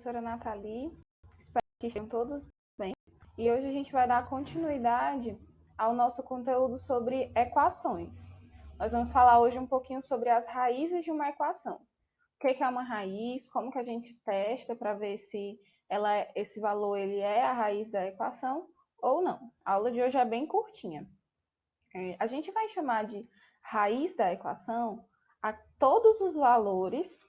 professora Nathalie, espero que estejam todos bem. E hoje a gente vai dar continuidade ao nosso conteúdo sobre equações. Nós vamos falar hoje um pouquinho sobre as raízes de uma equação. O que é uma raiz, como que a gente testa para ver se esse valor ele é a raiz da equação ou não. A aula de hoje é bem curtinha. A gente vai chamar de raiz da equação a todos os valores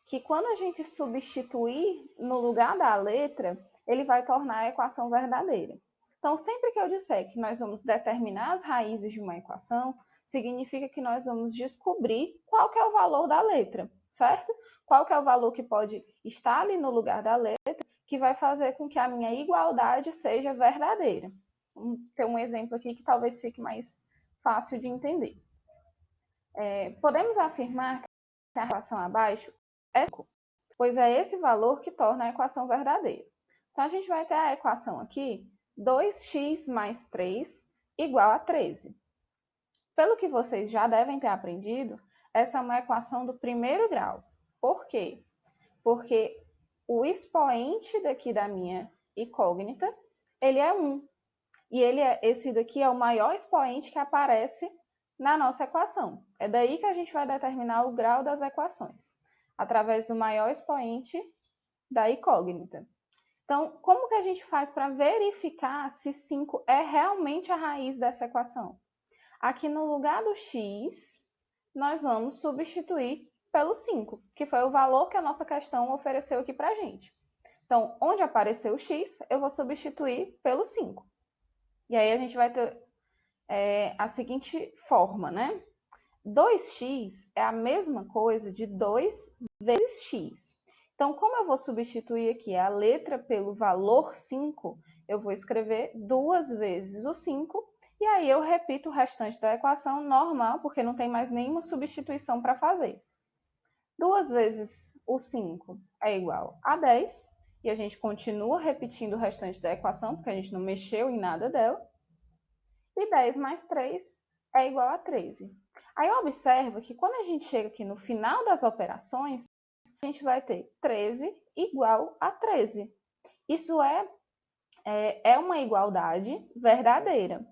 que, quando a gente substituir no lugar da letra, ele vai tornar a equação verdadeira. Então, sempre que eu disser que nós vamos determinar as raízes de uma equação, significa que nós vamos descobrir qual que é o valor da letra, certo? Qual que é o valor que pode estar ali no lugar da letra, que vai fazer com que a minha igualdade seja verdadeira. Vamos ter um exemplo aqui que talvez fique mais fácil de entender. Podemos afirmar que a equação abaixo é 5, pois é esse valor que torna a equação verdadeira. Então, a gente vai ter a equação aqui, 2x mais 3 igual a 13. Pelo que vocês já devem ter aprendido, essa é uma equação do primeiro grau. Por quê? Porque o expoente daqui da minha incógnita, ele é 1. E esse daqui é o maior expoente que aparece na nossa equação. É daí que a gente vai determinar o grau das equações, através do maior expoente da incógnita. Então, como que a gente faz para verificar se 5 é realmente a raiz dessa equação? Aqui no lugar do x, nós vamos substituir pelo 5, que foi o valor que a nossa questão ofereceu aqui para a gente. Então, onde apareceu o x, eu vou substituir pelo 5. E aí a gente vai ter a seguinte forma, né? 2x é a mesma coisa de 2 vezes x. Então, como eu vou substituir aqui a letra pelo valor 5, eu vou escrever 2 vezes o 5, e aí eu repito o restante da equação normal, porque não tem mais nenhuma substituição para fazer. 2 vezes o 5 é igual a 10, e a gente continua repetindo o restante da equação, porque a gente não mexeu em nada dela. E 10 mais 3 é igual a 13. Aí observa que quando a gente chega aqui no final das operações, a gente vai ter 13 igual a 13. Isso é uma igualdade verdadeira.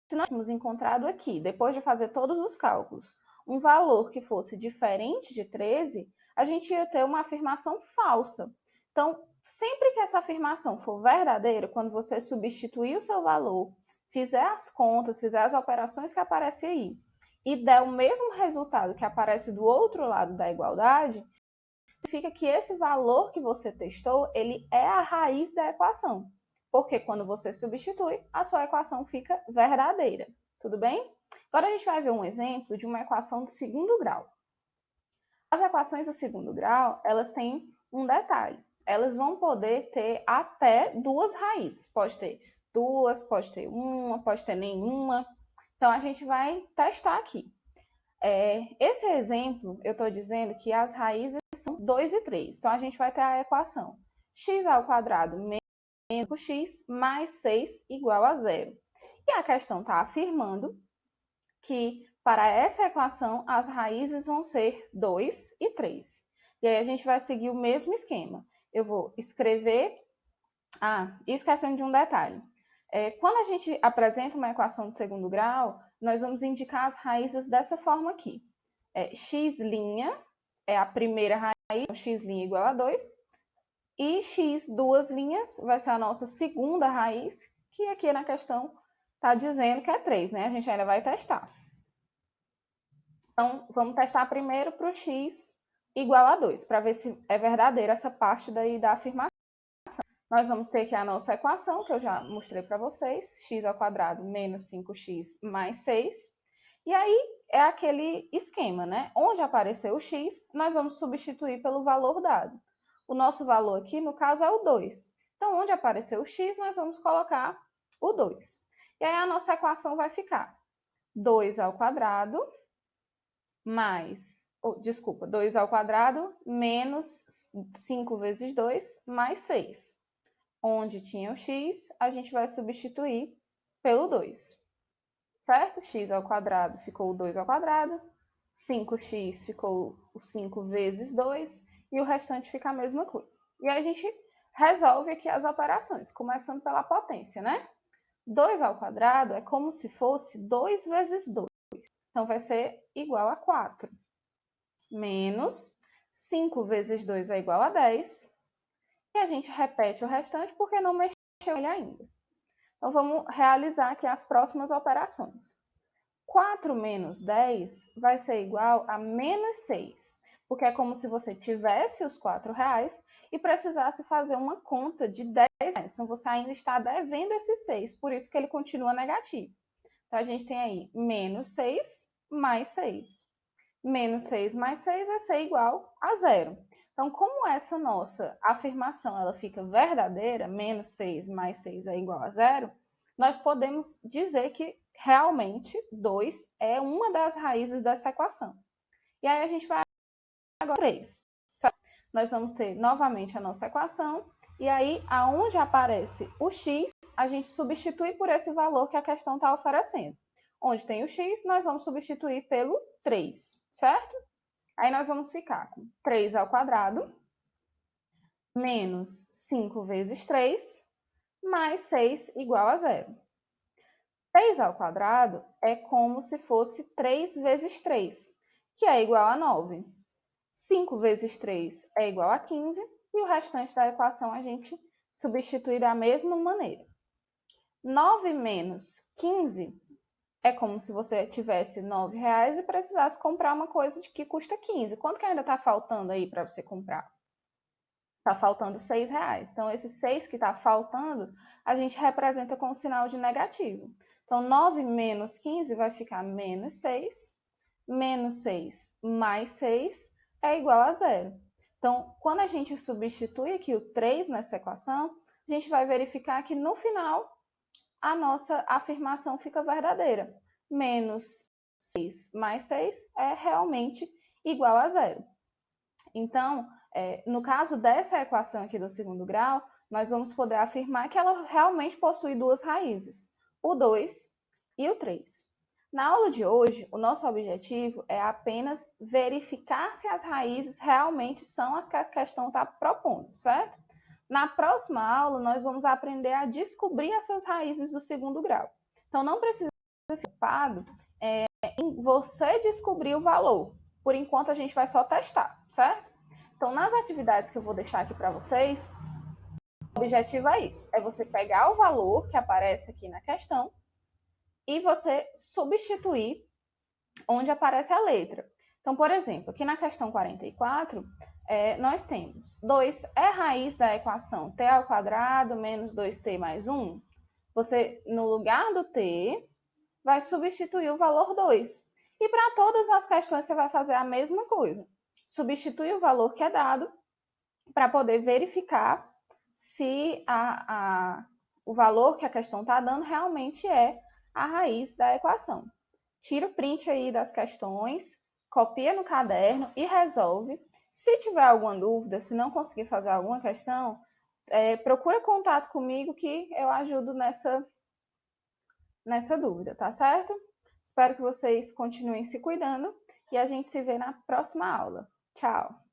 Se nós tivéssemos encontrado aqui, depois de fazer todos os cálculos, um valor que fosse diferente de 13, a gente ia ter uma afirmação falsa. Então, sempre que essa afirmação for verdadeira, quando você substituir o seu valor, fizer as contas, fizer as operações que aparecem aí, e der o mesmo resultado que aparece do outro lado da igualdade, significa que esse valor que você testou, ele é a raiz da equação. Porque quando você substitui, a sua equação fica verdadeira. Tudo bem? Agora a gente vai ver um exemplo de uma equação do segundo grau. As equações do segundo grau, elas têm um detalhe. Elas vão poder ter até duas raízes. Pode ter duas, pode ter uma, pode ter nenhuma. Então, a gente vai testar aqui. Esse exemplo, eu estou dizendo que as raízes são 2 e 3. Então, a gente vai ter a equação x ao quadrado menos x mais 6 igual a 0. E a questão está afirmando que para essa equação as raízes vão ser 2 e 3. E aí a gente vai seguir o mesmo esquema. Eu vou escrever... esquecendo de um detalhe. Quando a gente apresenta uma equação de segundo grau, nós vamos indicar as raízes dessa forma aqui. X' é a primeira raiz, então x' igual a 2. E x duas linhas vai ser a nossa segunda raiz, que aqui na questão está dizendo que é 3, né? A gente ainda vai testar. Então, vamos testar primeiro para o x igual a 2, para ver se é verdadeira essa parte daí da afirmação. Nós vamos ter aqui a nossa equação, que eu já mostrei para vocês, x ao quadrado menos 5x mais 6. E aí é aquele esquema, né? Onde apareceu o x, nós vamos substituir pelo valor dado. O nosso valor aqui, no caso, é o 2. Então, onde apareceu o x, nós vamos colocar o 2. E aí a nossa equação vai ficar 2 ao quadrado mais... 2 ao quadrado menos 5 vezes 2 mais 6. Onde tinha o x, a gente vai substituir pelo 2. Certo? X ao quadrado ficou o 2 ao quadrado. 5x ficou o 5 vezes 2. e o restante fica a mesma coisa. E aí a gente resolve aqui as operações, começando pela potência, né? 2 ao quadrado é como se fosse 2 vezes 2. Então, vai ser igual a 4. Menos 5 vezes 2 é igual a 10. E a gente repete o restante porque não mexeu ele ainda. Então, vamos realizar aqui as próximas operações. 4 menos 10 vai ser igual a menos 6, porque é como se você tivesse os R$4 e precisasse fazer uma conta de R$10. Então, você ainda está devendo esses 6, por isso que ele continua negativo. Então, a gente tem aí menos 6 mais 6. Menos 6 mais 6 vai ser igual a 0. Então, como essa nossa afirmação ela fica verdadeira, menos 6 mais 6 é igual a 0, nós podemos dizer que realmente 2 é uma das raízes dessa equação. E aí a gente vai agora 3. Certo? Nós vamos ter novamente a nossa equação, e aí aonde aparece o x, a gente substitui por esse valor que a questão está oferecendo. Onde tem o x, nós vamos substituir pelo 3, certo? Aí nós vamos ficar com 3 ao quadrado, menos 5 vezes 3, mais 6 igual a 0. 3 ao quadrado é como se fosse 3 vezes 3, que é igual a 9. 5 vezes 3 é igual a 15, e o restante da equação a gente substitui da mesma maneira. 9 menos 15 é como se você tivesse R$9 e precisasse comprar uma coisa que custa 15. Quanto que ainda está faltando aí para você comprar? Está faltando R$6. Então, esse 6 que está faltando, a gente representa com o sinal de negativo. Então, 9 menos 15 vai ficar menos 6. Menos 6 mais 6 é igual a 0. Então, quando a gente substitui aqui o 3 nessa equação, a gente vai verificar que no final a nossa afirmação fica verdadeira. Menos 6 mais 6 é realmente igual a 0. Então, no caso dessa equação aqui do segundo grau, nós vamos poder afirmar que ela realmente possui duas raízes, o 2 e o 3. Na aula de hoje, o nosso objetivo é apenas verificar se as raízes realmente são as que a questão está propondo, certo? Na próxima aula, nós vamos aprender a descobrir essas raízes do segundo grau. Então, não precisa ficar preocupado em você descobrir o valor. Por enquanto, a gente vai só testar, certo? Então, nas atividades que eu vou deixar aqui para vocês, o objetivo é isso, é você pegar o valor que aparece aqui na questão e você substituir onde aparece a letra. Então, por exemplo, aqui na questão 44, nós temos 2 é raiz da equação t ao quadrado menos 2t mais 1. Você, no lugar do t, vai substituir o valor 2. E para todas as questões você vai fazer a mesma coisa. Substituir o valor que é dado para poder verificar se o valor que a questão está dando realmente é a raiz da equação. Tira o print aí das questões, copia no caderno e resolve. Se tiver alguma dúvida, se não conseguir fazer alguma questão, procura contato comigo que eu ajudo nessa dúvida, tá certo? Espero que vocês continuem se cuidando e a gente se vê na próxima aula. Tchau!